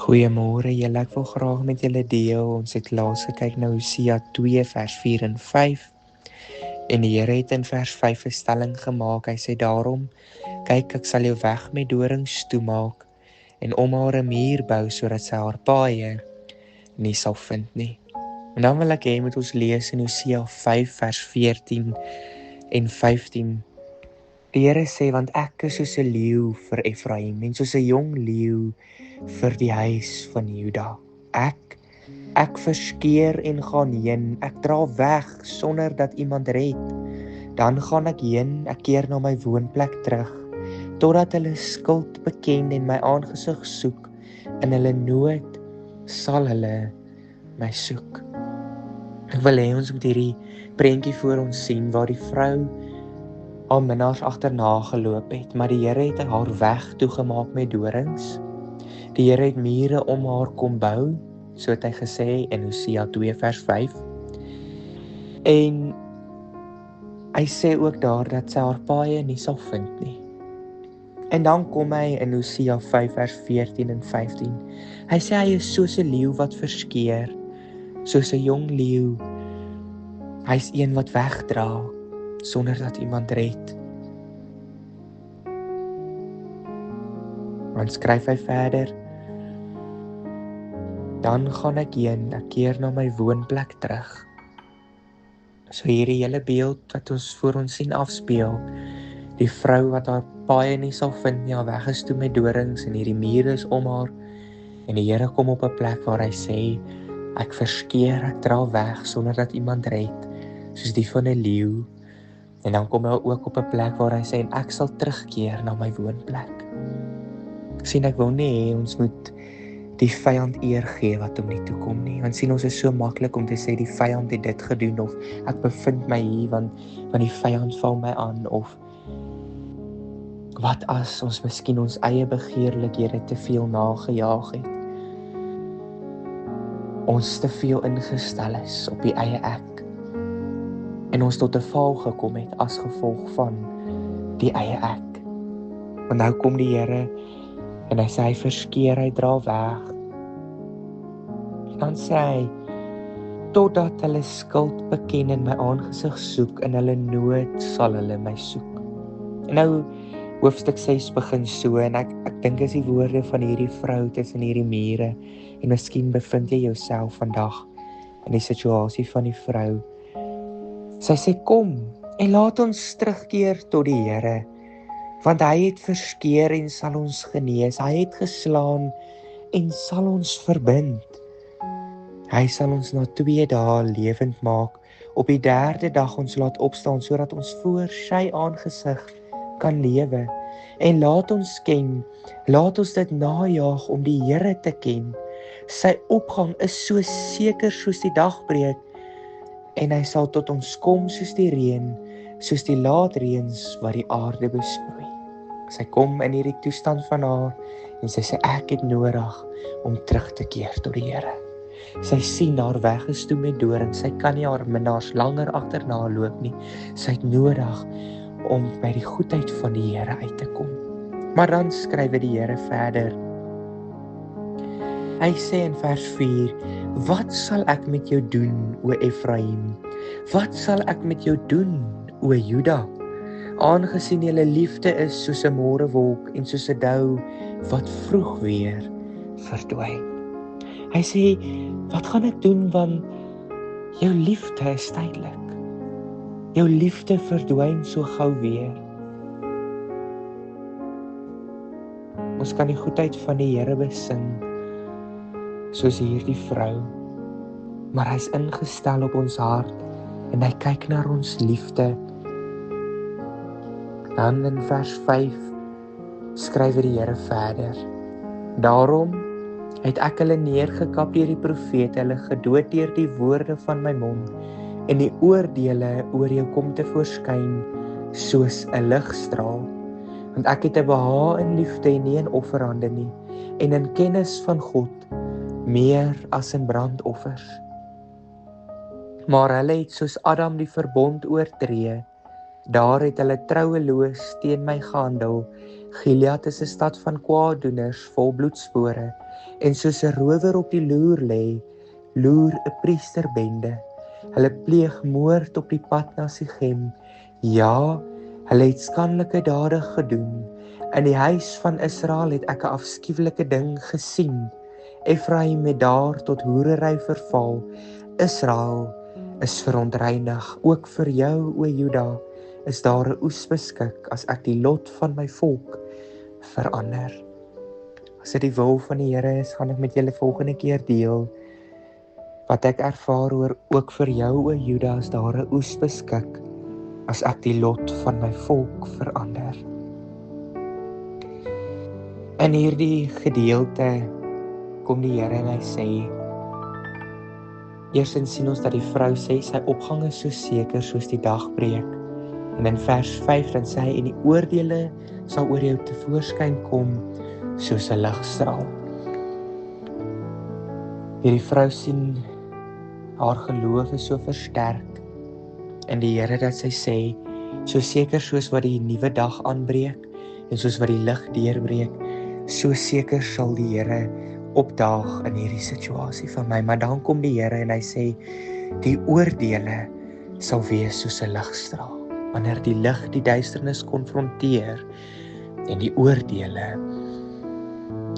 Goeiemôre julle, ek wil graag met julle deel. Ons het laas gekyk na Hosea 2 vers 4 en 5. En die Here het in vers 5 'n stelling gemaak. Hy sê daarom, kyk, ek sal jou weg met dorings toemaak en om haar 'n muur bou sodat sy haar paaie nie sal vind nie. En dan wil ek hê moet ons lees in Hosea 5 vers 14 en 15. Die Here sê, want ek is soos 'n leeu vir Efraim en soos 'n jong leeu vir die huis van Juda. Ek verskeer en gaan heen, ek dra weg sonder dat iemand red. Dan gaan ek heen, ek keer na my woonplek terug, totdat hulle skuld beken en my aangesig soek. In hulle nood sal hulle my soek. Ek wil hê ons moet hierdie prentjie voor ons sien waar die vrou haar minnaars agterna geloop het, maar die Here het haar weg toegemaak met dorings. Die Here het mure om haar kom bou, so het hy gesê in Hosea 2 vers 5. En hy sê ook daar dat sy haar paaie nie sal vind nie. En dan kom hy in Hosea 5 vers 14 en 15. Hy sê hy is soos 'n leeu wat verskeer, soos 'n jong leeu. Hy is een wat wegdra sonder dat iemand red. Dan skryf hy verder, dan gaan ek heen, ek keer na my woonplek terug. So hierdie hele beeld wat ons voor ons sien afspeel, die vrou wat haar paaie nie sal vind nie, haar weg is toe met dorings en hierdie mure is om haar, en die Here kom op 'n plek waar hy sê, ek verskeer, ek dra weg sonder dat iemand red, soos die van 'n leeu. En dan kom hy ook op 'n plek waar hy sê, en ek sal terugkeer na my woonplek. Sien, ek wil nie hê ons moet die vyand eer gee wat hom nie toekom nie. Want sien, ons is so maklik om te sê die vyand het dit gedoen, of ek bevind my hier want die vyand val my aan, of wat as ons miskien ons eie begeerlikhede te veel nagejaag het. Ons te veel ingestel is op die eie ek. En ons tot 'n val gekom het as gevolg van die eie ek. Want nou kom die Here en hy sê hy verskeer, hy dra weg. En dan sê hy, totdat hulle skuld beken en my aangesig soek, in hulle nood sal hulle my soek. En nou hoofstuk 6 begin so, en ek dink is die woorde van hierdie vrou tussen hierdie mure, en miskien bevind jy jouself vandag in die situasie van die vrou. Sy sê, kom en laat ons terugkeer tot die Here, want hy het verskeer en sal ons genees, hy het geslaan en sal ons verbind. Hy sal ons na 2 dae lewend maak, op die 3de dag ons laat opstaan, sodat ons voor sy aangesig kan lewe. En laat ons ken, laat ons dit najaag om die Here te ken. Sy opgang is so seker soos die dagbreek, en hy sal tot ons kom soos die reën, soos die laatreëns wat die aarde besproei. Sy kom in hierdie toestand van haar, en sy sê, ek het nodig om terug te keer tot die Here. Sy sien haar weg is toe met dorings, sy kan nie haar minnaars langer agterna loop nie. Sy het nodig om by die goedheid van die Here uit te kom. Maar dan skryf die Here verder. Hy sê in vers 4, wat sal ek met jou doen, o Efraim? Wat sal ek met jou doen, o Juda? Aangesien julle liefde is soos 'n môrewolk en soos 'n dou wat vroeg weer verdwyn. Hy sê, wat gaan ek doen, want jou liefde is tydelik. Jou liefde verdwyn so gou weer. Ons kan die goedheid van die Here besing, soos hierdie vrou, maar hy is ingestel op ons hart, en hy kyk na ons liefde. Dan in vers 5 skryf die Here verder. Daarom het ek hulle neergekap deur die profete, hulle gedood deur die woorde van my mond, en die oordeele oor jou kom te voorskyn, soos 'n ligstraal. Want ek het 'n behaag in liefde en nie in offerande nie, en in kennis van God, meer as in brandoffers. Maar hulle het soos Adam die verbond oortree, daar het hulle troueloos teen my gehandel. Gilead is 'n stad van kwaaddoeners, vol bloedspore. En soos 'n rower op die loer lê, loer 'n priesterbende. Hulle pleeg moord op die pad na Sichem. Ja, hulle het skandelike dade gedoen. In die huis van Israel het ek 'n afskuwelike ding gesien. Efraim het daar tot hoerery verval. Israel is verontreinig. Ook vir jou, o Juda, is daar 'n oes beskik as ek die lot van my volk verander. As dit die wil van die Here is, gaan ek met julle volgende keer deel wat ek ervaar oor ook vir jou, o Juda, is daar 'n oes beskik as ek die lot van my volk verander. In hierdie gedeelte kom die Here en hy sê, eerstens sien ons dat die vrou sê, sy opgang is so seker soos die dagbreek. En in vers 5 dan sê hy, en die oordeele sal oor jou tevoorskyn kom soos 'n ligstraal. Hierdie vrou sien, haar geloof is so versterk in die Here dat sy sê, so seker soos wat die nuwe dag aanbreek en soos wat die lig deurbreek, so seker sal die Here opdaag in hierdie situasie van my. Maar dan kom die Here en hy sê, die oordeele sal wees soos 'n ligstraal. Wanneer die lig die duisternis konfronteer en die oordeele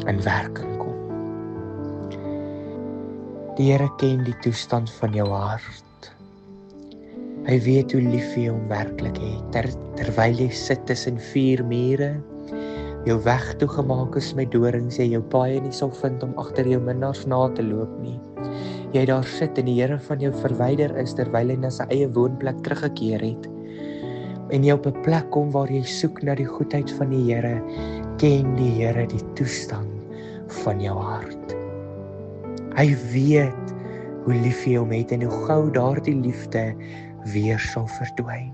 in werking kom. Die Here ken die toestand van jou hart. Hy weet hoe lief jy hom werklik het, terwyl jy sit tussen 4 mure, jou weg toegemaak is met dorings, jy jou paai nie sal vind om agter jou minnaars na te loop nie. Jy daar sit en die Here van jou verwyder is, terwyl hy na sy eie woonplek teruggekeer het. En jy op 'n plek kom waar jy soek na die goedheid van die Here, ken die Here die toestand van jou hart. Hy weet hoe lief jy hom het en hoe gou daardie liefde weer sal verdwyn.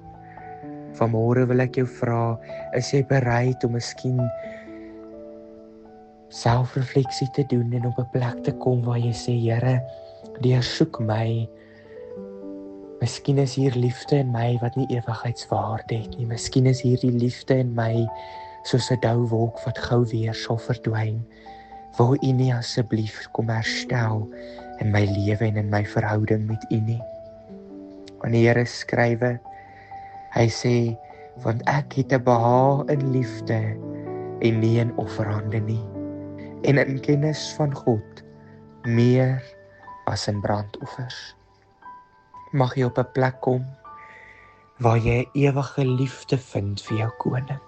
Vanmôre wil ek jou vra, is jy bereid om miskien selfrefleksie te doen en op 'n plek te kom waar jy sê, Here, deursoek my. Miskien is hier liefde in my wat nie ewigheidswaarde het nie. Miskien is hier die liefde in my soos 'n dou wolk wat gou weer sal verdwyn. Wil U nie asseblief kom herstel in my lewe en in my verhouding met U nie? Want die Here skrywe, hy sê, want ek het 'n behaag in liefde en nie in offerande nie, en in kennis van God meer as in brandoffers. Mag jy op 'n plek kom waar jy 'n ewige liefde vind vir jou koning.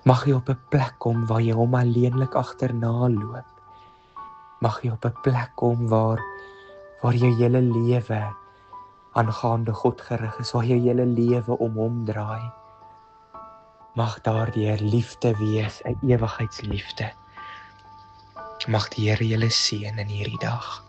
Mag jy op 'n plek kom waar jy hom alleenlik agterna loop. Mag jy op 'n plek kom waar jou hele lewe aangaande God gerig is, waar jou hele lewe om hom draai. Mag daardeur liefde wees, 'n ewigheidsliefde. Mag die Here julle seën in hierdie dag.